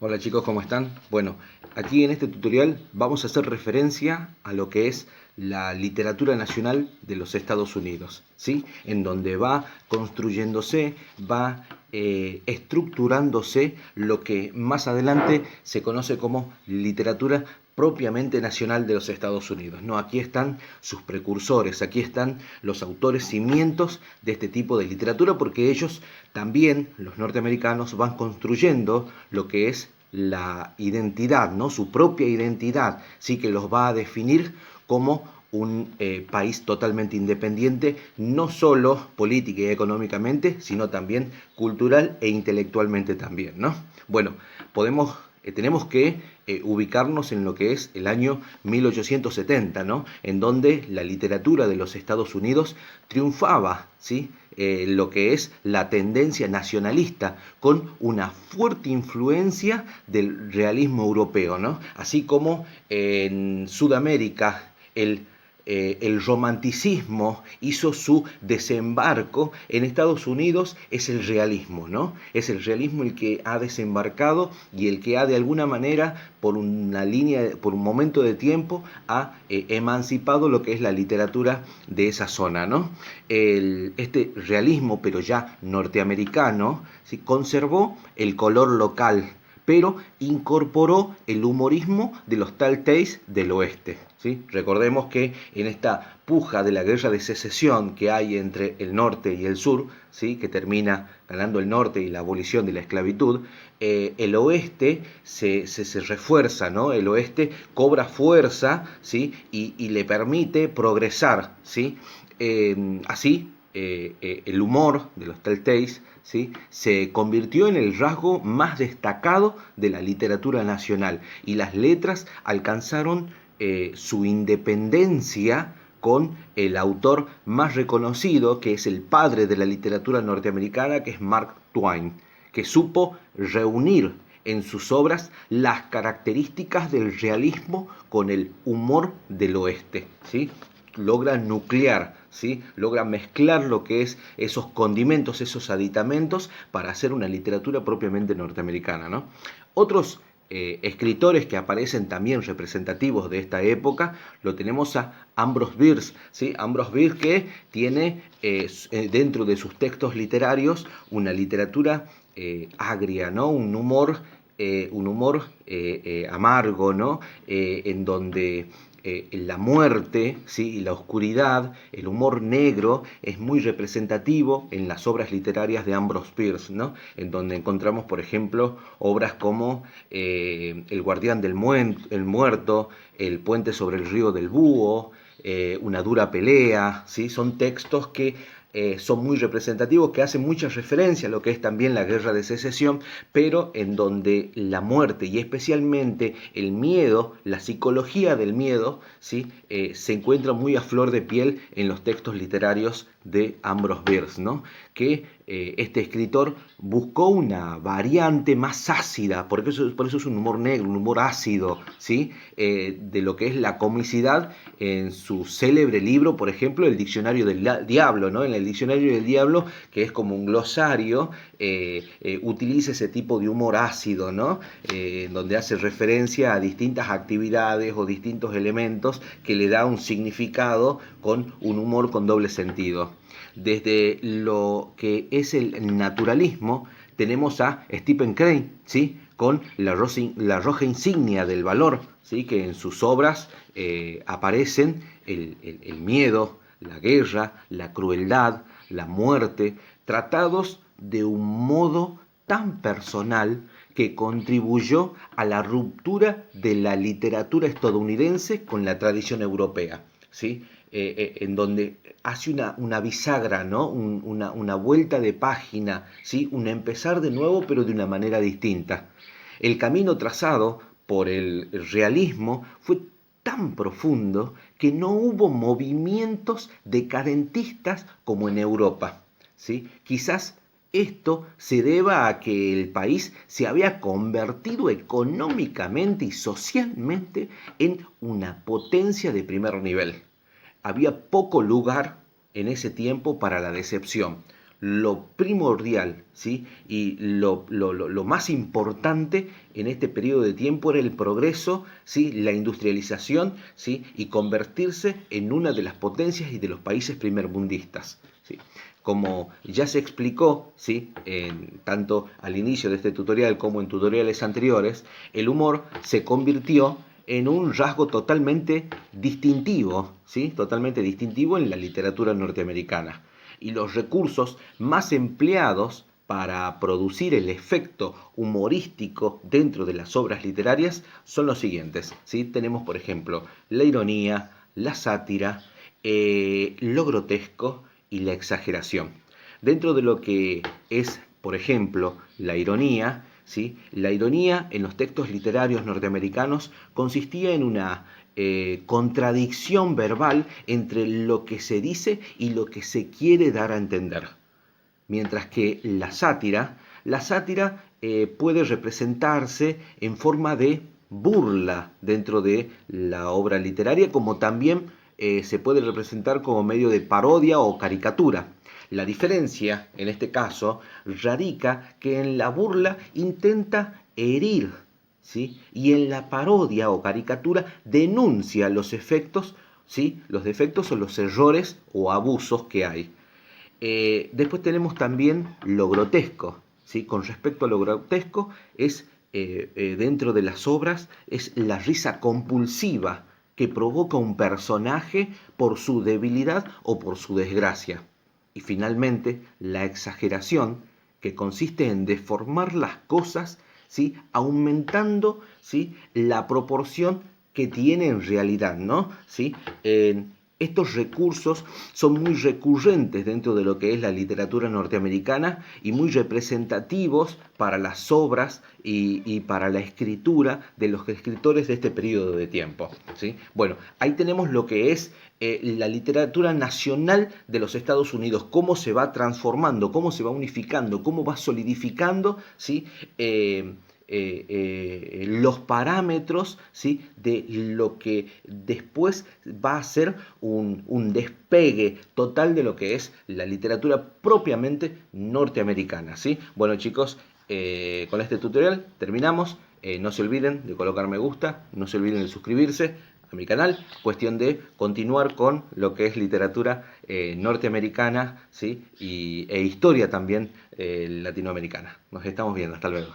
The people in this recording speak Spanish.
Hola chicos, ¿cómo están? Bueno, aquí en este tutorial vamos a hacer referencia a lo que es la literatura nacional de los Estados Unidos, ¿sí? En donde va construyéndose, va estructurándose lo que más adelante se conoce como literatura propiamente nacional de los Estados Unidos. No, aquí están sus precursores, aquí están los autores cimientos de este tipo de literatura, porque ellos también, los norteamericanos, van construyendo lo que es la identidad, ¿no? Su propia identidad, sí, que los va a definir como un país totalmente independiente, no solo política y económicamente, sino también cultural e intelectualmente también, ¿no? Bueno, tenemos que ubicarnos en lo que es el año 1870, ¿no? En donde la literatura de los Estados Unidos triunfaba, ¿sí? Lo que es la tendencia nacionalista, con una fuerte influencia del realismo europeo, ¿no? Así como en Sudamérica el romanticismo hizo su desembarco, en Estados Unidos es el realismo, ¿no? Es el realismo el que ha desembarcado y el que ha de alguna manera, por una línea, por un momento de tiempo, ha emancipado lo que es la literatura de esa zona, ¿no? Este realismo, pero ya norteamericano, ¿sí? Conservó el color local, pero incorporó el humorismo de los Tales del oeste, ¿sí? Recordemos que en esta puja de la guerra de secesión que hay entre el norte y el sur, ¿sí? Que termina ganando el norte y la abolición de la esclavitud, el oeste se refuerza, ¿no? El oeste cobra fuerza, ¿sí? Y le permite progresar, ¿sí? El humor de los Telltales, ¿sí? Se convirtió en el rasgo más destacado de la literatura nacional, y las letras alcanzaron su independencia con el autor más reconocido, que es el padre de la literatura norteamericana, que es Mark Twain, que supo reunir en sus obras las características del realismo con el humor del oeste, ¿sí? Logra nuclear, ¿sí? Logra mezclar lo que es esos condimentos, esos aditamentos, para hacer una literatura propiamente norteamericana, ¿no? Otros escritores que aparecen también representativos de esta época, lo tenemos a Ambrose Bierce, ¿sí? Ambrose Bierce, que tiene dentro de sus textos literarios una literatura agria, ¿no? Un humor amargo, ¿no? En donde la muerte, ¿sí? Y la oscuridad, el humor negro, es muy representativo en las obras literarias de Ambrose Bierce, ¿no? En donde encontramos, por ejemplo, obras como El guardián del el muerto, El puente sobre el río del búho, Una dura pelea, ¿sí? Son textos que son muy representativos, que hacen mucha referencia a lo que es también la guerra de secesión, pero en donde la muerte y especialmente el miedo, la psicología del miedo, ¿sí? Se encuentra muy a flor de piel en los textos literarios de Ambrose Bierce, ¿no? Que este escritor buscó una variante más ácida, por eso es un humor negro, un humor ácido, ¿sí? De lo que es la comicidad, en su célebre libro, por ejemplo, El diccionario del diablo, ¿no? En el diccionario del diablo, que es como un glosario, utiliza ese tipo de humor ácido, ¿no? Donde hace referencia a distintas actividades o distintos elementos que le da un significado con un humor con doble sentido. Desde lo que es el naturalismo, tenemos a Stephen Crane, ¿sí? Con la roja insignia del valor, ¿sí? Que en sus obras aparecen el miedo, la guerra, la crueldad, la muerte, tratados de un modo tan personal que contribuyó a la ruptura de la literatura estadounidense con la tradición europea, ¿sí? En donde hace una bisagra, ¿no? Una vuelta de página, ¿sí? Un empezar de nuevo, pero de una manera distinta. El camino trazado por el realismo fue tan profundo que no hubo movimientos decadentistas como en Europa, ¿sí? Quizás esto se deba a que el país se había convertido económicamente y socialmente en una potencia de primer nivel. Había poco lugar en ese tiempo para la decepción. lo primordial, ¿sí? Y lo más importante en este periodo de tiempo era el progreso, ¿sí? La industrialización, ¿sí? Y convertirse en una de las potencias y de los países primermundistas, ¿sí? Como ya se explicó, ¿sí? Tanto al inicio de este tutorial como en tutoriales anteriores, el humor se convirtió en un rasgo totalmente distintivo, ¿sí? Totalmente distintivo en la literatura norteamericana. Y los recursos más empleados para producir el efecto humorístico dentro de las obras literarias son los siguientes, ¿sí? Tenemos, por ejemplo, la ironía, la sátira, lo grotesco y la exageración. Dentro de lo que es, por ejemplo, la ironía, ¿sí? La ironía en los textos literarios norteamericanos consistía en una contradicción verbal entre lo que se dice y lo que se quiere dar a entender. Mientras que la sátira puede representarse en forma de burla dentro de la obra literaria, como también se puede representar como medio de parodia o caricatura. La diferencia, en este caso, radica que en la burla intenta herir, ¿sí? Y en la parodia o caricatura denuncia los efectos, ¿sí? Los defectos o los errores o abusos que hay. Después tenemos también lo grotesco, ¿sí? Con respecto a lo grotesco, es dentro de las obras, es la risa compulsiva que provoca un personaje por su debilidad o por su desgracia. Y finalmente, la exageración, que consiste en deformar las cosas, ¿sí? Aumentando, ¿sí? La proporción que tiene en realidad, ¿no? ¿Sí? Estos recursos son muy recurrentes dentro de lo que es la literatura norteamericana y muy representativos para las obras y para la escritura de los escritores de este periodo de tiempo, ¿sí? Bueno, ahí tenemos lo que es la literatura nacional de los Estados Unidos, cómo se va transformando, cómo se va unificando, cómo va solidificando, ¿sí? Los parámetros, ¿sí? De lo que después va a ser un despegue total de lo que es la literatura propiamente norteamericana, ¿sí? Bueno, chicos, con este tutorial terminamos. No se olviden de colocar me gusta, no se olviden de suscribirse a mi canal. Cuestión de continuar con lo que es literatura norteamericana, ¿sí? E historia también latinoamericana. Nos estamos viendo, hasta luego.